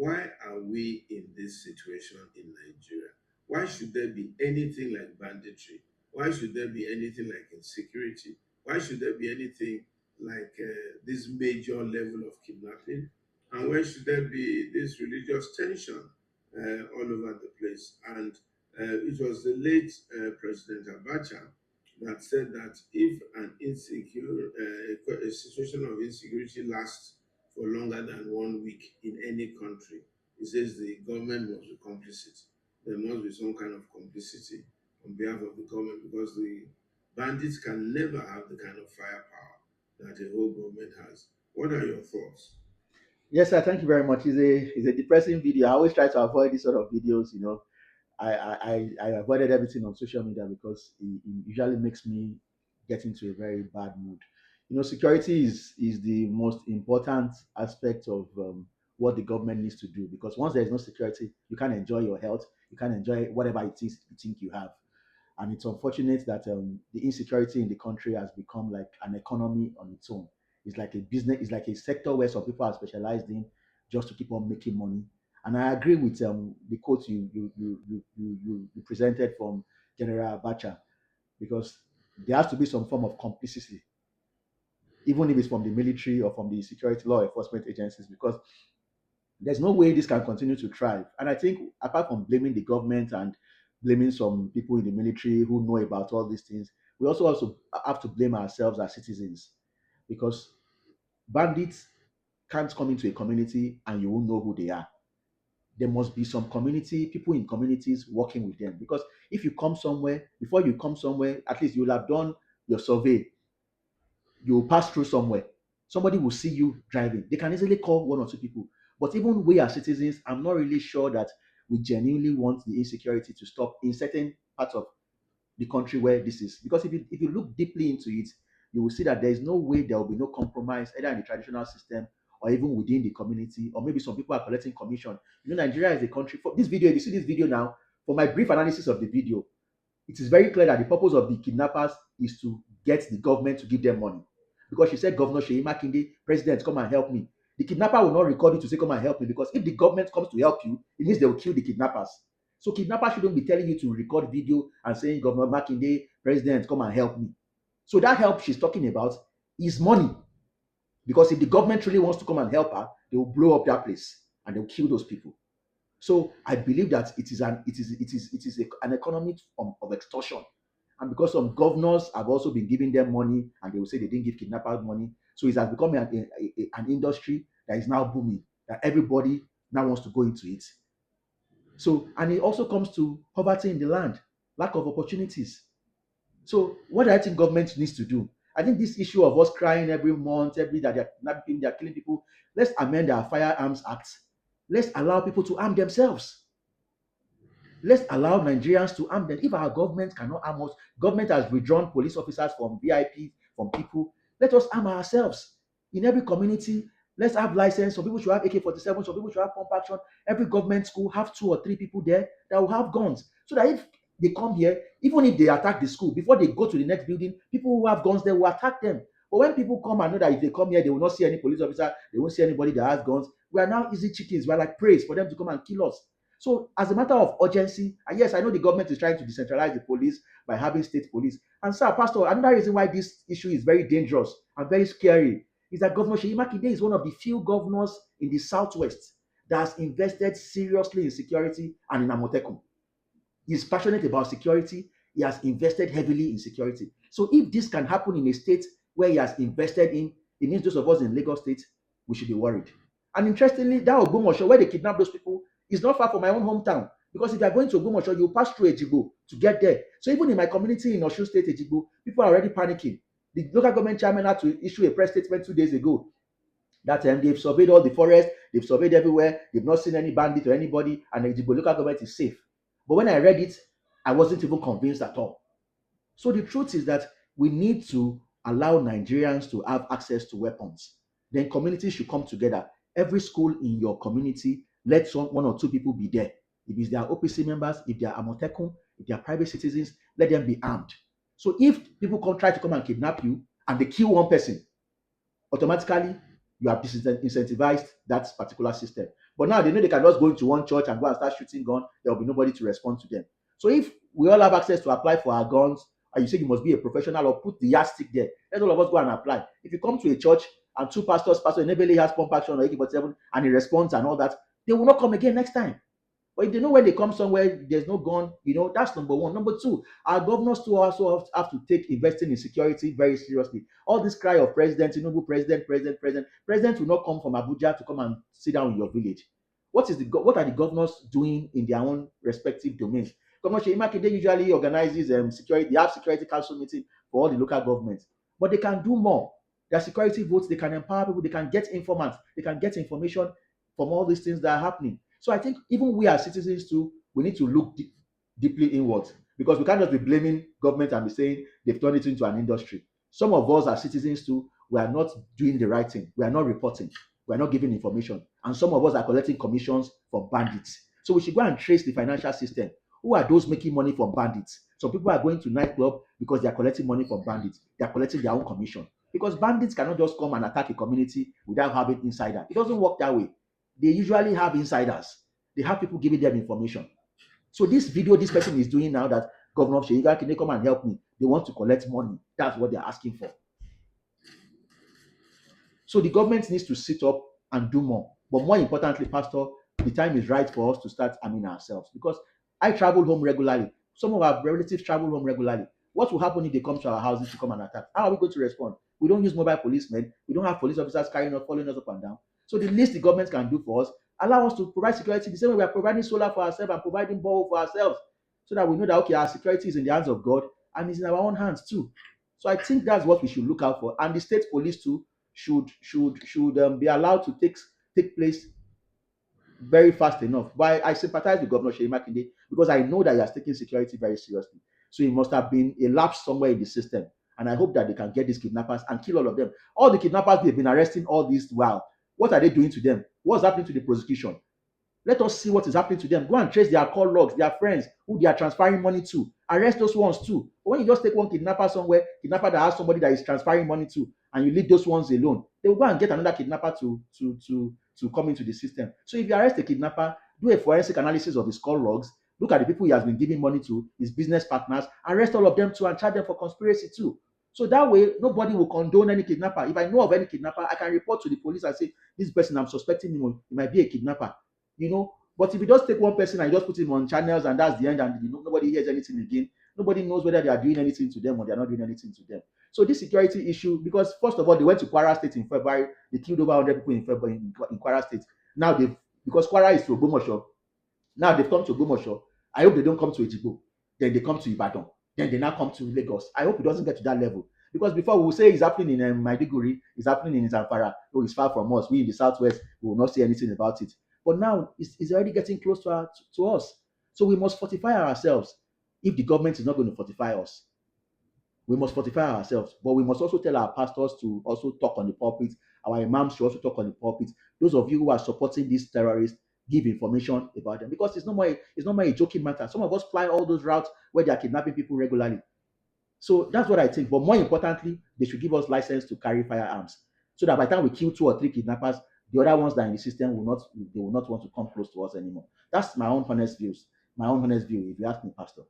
why are we in this situation in Nigeria? Why should there be anything like banditry? Why should there be anything like insecurity? Why should there be anything like this major level of kidnapping? And why should there be this religious tension all over the place? And it was the late President Abacha that said that if an a situation of insecurity lasts for longer than 1 week in any country, he says the government must be complicit. There must be some kind of complicity on behalf of the government because the bandits can never have the kind of firepower that a whole government has. What are your thoughts? Yes, sir. Thank you very much. It's a depressing video. I always try to avoid these sort of videos. I avoided everything on social media because it usually makes me get into a very bad mood. Security is the most important aspect of what the government needs to do, because once there is no security, you can't enjoy your health, you can't enjoy whatever it is you think you have. And it's unfortunate that the insecurity in the country has become like an economy on its own. It's like a business, it's like a sector where some people are specialized in just to keep on making money. And I agree with the quote you presented from General Abacha, because there has to be some form of complicity, even if it's from the military or from the security law enforcement agencies, because there's no way this can continue to thrive. And I think, apart from blaming the government and blaming some people in the military who know about all these things, we also have to blame ourselves as citizens, because bandits can't come into a community and you won't know who they are. There must be some community people in communities working with them, because if you come somewhere, before you come somewhere, at least you'll have done your survey. You'll pass through somewhere, somebody will see you driving, they can easily call one or two people. But even we as citizens, I'm not really sure that we genuinely want the insecurity to stop in certain parts of the country where this is. Because if you look deeply into it, you will see that there is no way there will be no compromise either in the traditional system or even within the community, or maybe some people are collecting commission. Nigeria is a country. For this video, if you see this video now, for my brief analysis of the video, it is very clear that the purpose of the kidnappers is to get the government to give them money. Because she said, Governor Sheyi Makinde, President, come and help me. The kidnapper will not record you to say, come and help me, because if the government comes to help you, it means they will kill the kidnappers. So kidnappers shouldn't be telling you to record video and saying, Governor Makinde, President, come and help me. So that help she's talking about is money. Because if the government really wants to come and help her, they will blow up that place and they'll kill those people. So I believe that an economic form of extortion. And because some governors have also been giving them money and they will say they didn't give kidnappers money. So it has become an industry that is now booming, that everybody now wants to go into it. So, and it also comes to poverty in the land, lack of opportunities. So what I think government needs to do, I think this issue of us crying every month, every that they're kidnapping, they're killing people, let's amend our Firearms Act. Let's allow people to arm themselves. Let's allow Nigerians to arm them. If our government cannot arm us, government has withdrawn police officers from VIP, from people. Let us arm ourselves. In every community, let's have license. Some people should have AK-47, some people should have pump action. Every government school have 2 or 3 people there that will have guns. So that if they come here, even if they attack the school, before they go to the next building, people who have guns there will attack them. But when people come and know that if they come here, they will not see any police officer, they won't see anybody that has guns. We are now easy chickens. We are like praise for them to come and kill us. So, as a matter of urgency, and yes, I know the government is trying to decentralize the police by having state police. And, sir, Pastor, another reason why this issue is very dangerous and very scary is that Governor Sheyi Makinde is one of the few governors in the southwest that has invested seriously in security and in Amotekun. He's passionate about security. He has invested heavily in security. So, if this can happen in a state where he has invested in, it means those of us in Lagos State, we should be worried. And interestingly, that Ogbomoso, where they kidnap those people, is not far from my own hometown. Because if you are going to Ogbomoso, you pass through Ejigbo to get there. So even in my community in Osun State, Ejigbo, people are already panicking. The local government chairman had to issue a press statement 2 days ago that they've surveyed all the forest, they've surveyed everywhere, they've not seen any bandit or anybody, and Ejigbo local government is safe. But when I read it, I wasn't even convinced at all. So the truth is that we need to allow Nigerians to have access to weapons. Then communities should come together. Every school in your community, let 1 or 2 people be there. If it's their OPC members, if they are Amotekun, if they are private citizens, let them be armed. So if people try to come and kidnap you and they kill one person, automatically you have disincentivized that particular system. But now they know they can just go into one church and go and start shooting gun. There will be nobody to respond to them. So if we all have access to apply for our guns, and you say you must be a professional or put the yardstick there, let all of us go and apply. If you come to a church and two pastors, Pastor Enebele has pump action or AK-47, and he responds and all that, they will not come again next time. But if they know when they come somewhere, there's no gun, that's number one. Number two, our governors too also have to take investing in security very seriously. All this cry of president, president will not come from Abuja to come and sit down in your village. What are the governors doing in their own respective domains? Governor Sheyi Makinde usually organizes security. They have security council meeting for all the local governments, but they can do more. Their security votes, they can empower people, they can get informants, they can get information from all these things that are happening. So I think even we as citizens too, we need to look deeply inwards, because we can't just be blaming government and be saying they've turned it into an industry. Some of us as citizens too, we are not doing the right thing. We are not reporting. We are not giving information. And some of us are collecting commissions from bandits. So we should go and trace the financial system. Who are those making money from bandits? Some people are going to nightclub because they are collecting money from bandits. They are collecting their own commission. Because bandits cannot just come and attack a community without having insider. It doesn't work that way. They usually have insiders. They have people giving them information. So this video this person is doing now, that Governor Sheyiga, can they come and help me? They want to collect money. That's what they're asking for. So the government needs to sit up and do more. But more importantly, Pastor, the time is right for us to start arming ourselves, because I travel home regularly. Some of our relatives travel home regularly. What will happen if they come to our houses to come and attack? How are we going to respond? We don't use mobile policemen. We don't have police officers carrying us, following us up and down. So the least the government can do for us, allow us to provide security the same way we are providing solar for ourselves and providing borehole for ourselves, so that we know that, okay, our security is in the hands of God and it's in our own hands too. So I think that's what we should look out for. And the state police too should be allowed to take place very fast enough. But I sympathize with Governor Sheyi Makinde, because I know that he has taken security very seriously. So it must have been a lapse somewhere in the system. And I hope that they can get these kidnappers and kill all of them. All the kidnappers they've been arresting all this while, what are they doing to them? What's happening to the prosecution? Let us see what is happening to them. Go and trace their call logs, their friends, who they are transferring money to. Arrest those ones too. But when you just take one kidnapper somewhere, kidnapper that has somebody that is transferring money to, and you leave those ones alone, they will go and get another kidnapper to come into the system. So if you arrest a kidnapper, do a forensic analysis of his call logs, look at the people he has been giving money to, his business partners, arrest all of them too and charge them for conspiracy too. So that way, nobody will condone any kidnapper. If I know of any kidnapper, I can report to the police and say, this person, I'm suspecting him, he might be a kidnapper. But if you just take one person and you just put him on channels and that's the end, and nobody hears anything again, nobody knows whether they are doing anything to them or they are not doing anything to them. So this security issue, because first of all, they went to Kwara State in February, they killed over 100 people in February in Kwara State. Now because Kwara is to Ogbomoso, now they've come to Ogbomoso. I hope they don't come to Ejigbo. Then they come to Ibadan. Then they now come to Lagos. I hope it doesn't get to that level. Because before we will say it's happening in Maiduguri, it's happening in Zamfara. Oh, it's far from us. We in the southwest, we will not say anything about it. But now it's already getting close to us. So we must fortify ourselves. If the government is not going to fortify us, we must fortify ourselves. But we must also tell our pastors to also talk on the pulpit. Our imams should also talk on the pulpit. Those of you who are supporting these terrorists, give information about them, because it's not more a joking matter. Some of us fly all those routes where they are kidnapping people regularly. So that's what I think. But more importantly, they should give us license to carry firearms, so that by the time we kill 2 or 3 kidnappers, the other ones that are in the system will not want to come close to us anymore. That's my own honest views. My own honest view, if you ask me, Pastor.